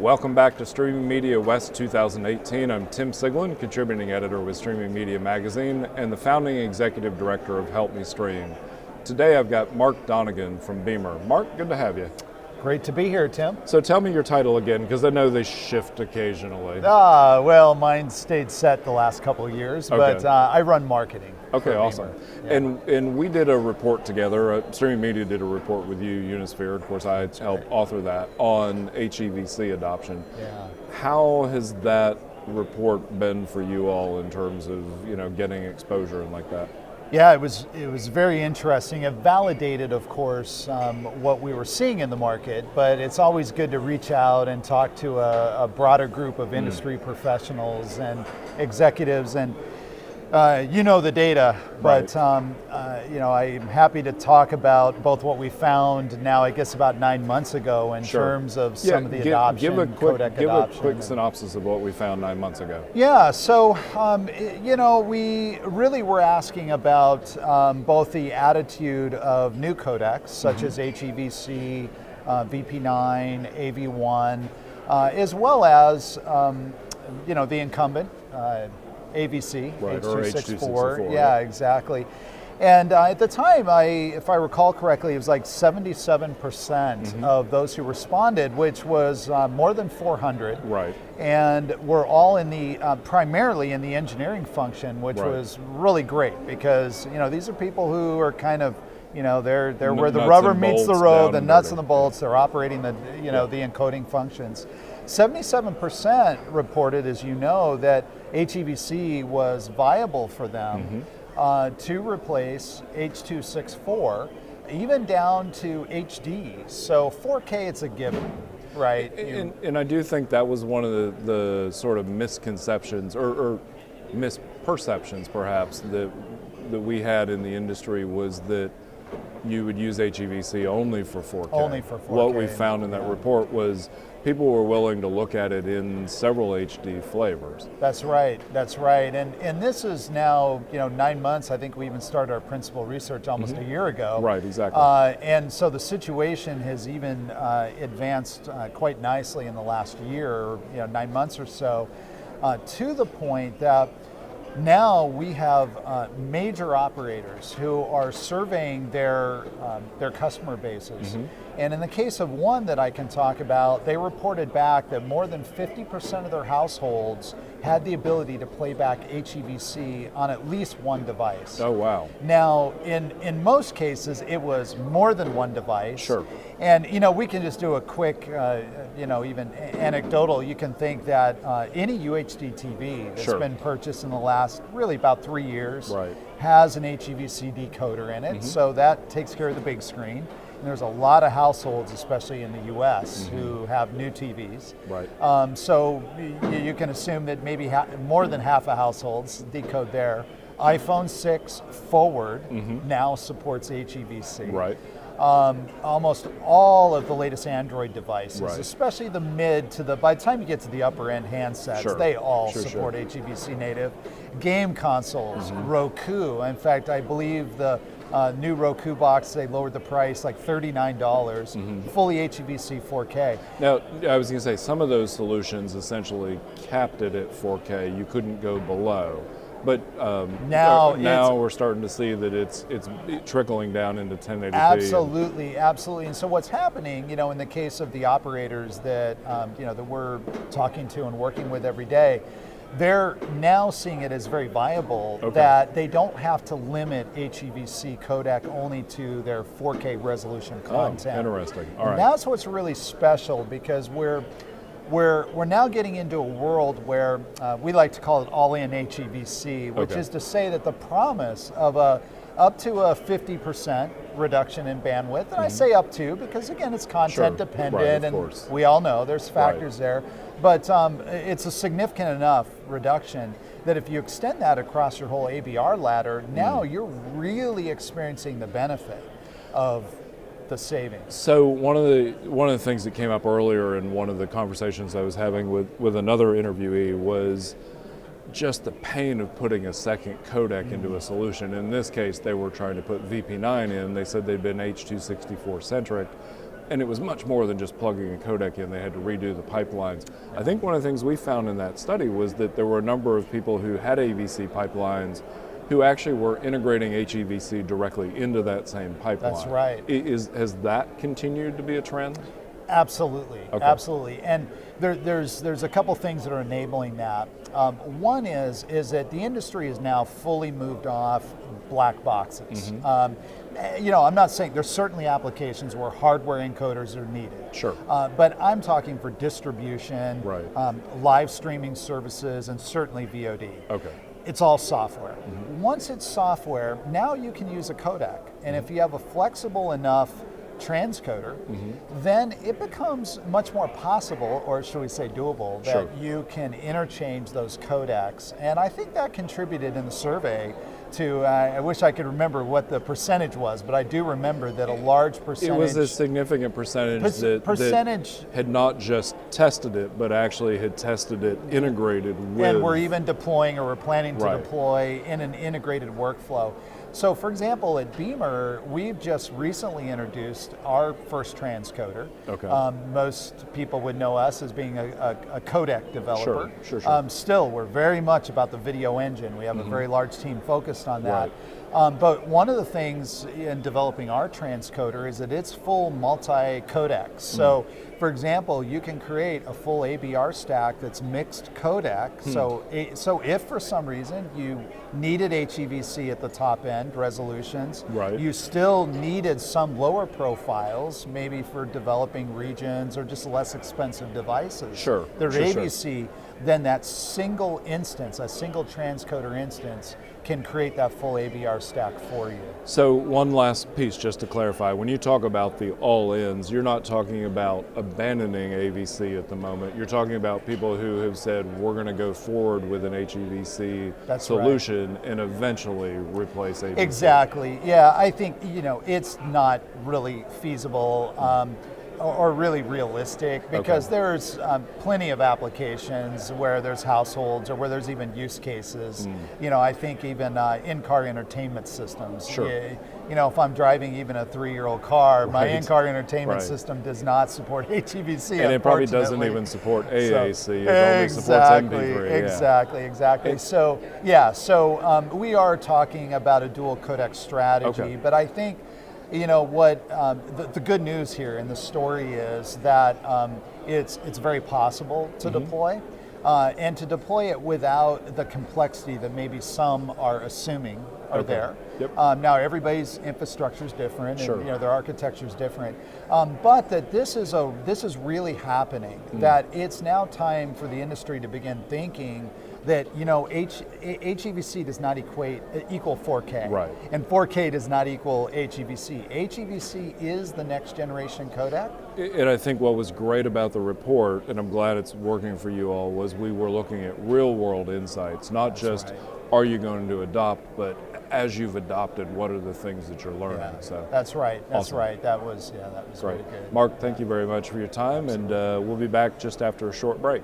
Welcome back to Streaming Media West 2018. I'm Tim Siglin, contributing editor with Streaming Media Magazine and the founding executive director of Help Me Stream. Today I've got Mark Donnigan from Beamr. Mark, good to have you. Great to be here, Tim. So tell me your title again, because I know they shift occasionally. Well, mine stayed set the last couple of years, Okay. but I run marketing. Okay, awesome. Yeah. And we did a report together, Streaming Media did a report with you, Unisphere, of course I helped author that, on HEVC adoption. Yeah. How has that report been for you all in terms of, getting exposure and like that? Yeah, it was very interesting. It validated, of course, what we were seeing in the market, but it's always good to reach out and talk to a broader group of industry professionals and executives, and the data, but I'm happy to talk about both what we found now, I guess about 9 months ago, in terms of some of the adoption, codec Give adoption. a quick synopsis of what we found 9 months ago. Yeah, so we really were asking about both the attitude of new codecs, such as HEVC, VP9, AV1, as well as the incumbent. AVC, right, H.264, yeah, exactly. And at the time, if I recall correctly, it was like 77% of those who responded, which was more than 400. Right. And we're all in the, primarily in the engineering function, which was really great, because, these are people who are kind of, they're where the rubber meets the road, the nuts and the bolts, they're operating the, the encoding functions. 77% reported, as you know, that HEVC was viable for them to replace H.264, even down to HD. So 4K, it's a given, right? And I do think that was one of the sort of misconceptions or misperceptions, perhaps, that we had in the industry, was that you would use HEVC only for 4K. Only for 4K. What we found in that report was people were willing to look at it in several HD flavors. That's right. And this is now, 9 months. I think we even started our principal research almost a year ago. Right, exactly. And so the situation has even advanced quite nicely in the last year, 9 months or so, to the point that now we have major operators who are surveying their customer bases. And in the case of one that I can talk about, they reported back that more than 50% of their households had the ability to play back HEVC on at least one device. Oh, wow. Now, in most cases, it was more than one device. Sure. And, we can just do a quick, even anecdotal. You can think that any UHD TV that's been purchased in the last really about 3 years has an HEVC decoder in it. So that takes care of the big screen. And there's a lot of households, especially in the US, who have new TVs. Right. So you can assume that maybe more than half of households decode there. iPhone 6 forward now supports HEVC. Right. Almost all of the latest Android devices, especially the mid to the, by the time you get to the upper end handsets, they all support HEVC native. Game consoles, Roku. In fact, I believe the new Roku box, they lowered the price like $39, fully HEVC 4K. Now, I was going to say, some of those solutions essentially capped it at 4K. You couldn't go below. But now we're starting to see that it's trickling down into 1080p. Absolutely. And so what's happening, in the case of the operators that that we're talking to and working with every day, they're now seeing it as very viable that they don't have to limit HEVC codec only to their 4K resolution content. Oh, interesting. All right. And that's what's really special, because we're now getting into a world where we like to call it all-in HEVC, which is to say that the promise of up to a 50% reduction in bandwidth, and I say up to because, again, it's content dependent, and we all know there's factors there, but it's a significant enough reduction that if you extend that across your whole AVR ladder, now you're really experiencing the benefit of the savings. So one of the things that came up earlier in one of the conversations I was having with another interviewee was just the pain of putting a second codec into a solution. In this case, they were trying to put VP9 in. They said they'd been H.264 centric, And it was much more than just plugging a codec in. They had to redo the pipelines. I think one of the things we found in that study was that there were a number of people who had AVC pipelines who actually were integrating HEVC directly into that same pipeline. That's right. Has that continued to be a trend? Absolutely, Okay. absolutely. And there's a couple things that are enabling that. One is that the industry is now fully moved off black boxes. You know, I'm not saying there's certainly applications where hardware encoders are needed. Sure. But I'm talking for distribution, Right. live streaming services, and certainly VOD. Okay. It's all software. Once it's software, now you can use a codec. And if you have a flexible enough transcoder, then it becomes much more possible, or should we say doable, that Sure. you can interchange those codecs. And I think that contributed in the survey to, I wish I could remember what the percentage was, but I do remember that a large percentage. It was a significant percentage that had not just tested it, but actually had tested it integrated with. And we're even deploying, or we're planning to Right. deploy in an integrated workflow. So for example, at Beamr, we've just recently introduced our first transcoder. Okay. Most people would know us as being a codec developer. Sure. Still, we're very much about the video engine. We have a very large team focused on that. Right. But one of the things in developing our transcoder is that it's full multi-codec. So, for example, you can create a full ABR stack that's mixed codec. So if for some reason you needed HEVC at the top end resolutions, Right. you still needed some lower profiles, maybe for developing regions or just less expensive devices. Sure. There's Sure. AVC, then that single instance, a single transcoder instance, can create that full ABR stack for you. So one last piece, just to clarify, when you talk about the all-ins, you're not talking about abandoning AVC at the moment. You're talking about people who have said, we're going to go forward with an HEVC That's solution and eventually replace AVC. Exactly. Yeah, I think, you know, it's not really feasible or really realistic, because there's plenty of applications where there's households or where there's even use cases. You know, I think even in-car entertainment systems. Sure. You know, if I'm driving even a 3-year-old car, my Right. in-car entertainment Right. system does not support HEVC. And it probably doesn't unfortunately. even support AAC. So, it only supports MP3. Exactly. So we are talking about a dual codec strategy, Okay. but I think, you know, what the good news here in the story is that it's very possible to deploy, and to deploy it without the complexity that maybe some are assuming are Okay. there. Yep. Now everybody's infrastructure is different, Sure. and you know their architecture is different, but that this is really happening. That it's now time for the industry to begin thinking that, you know, HEVC does not equal 4K, Right. and 4K does not equal HEVC. HEVC is the next generation codec. And I think what was great about the report, and I'm glad it's working for you all, was we were looking at real world insights, not just right. are you going to adopt, but as you've adopted, what are the things that you're learning? Yeah, So that's right. That's Awesome. right. That was great. really good. Mark, thank you very much for your time, and we'll be back just after a short break.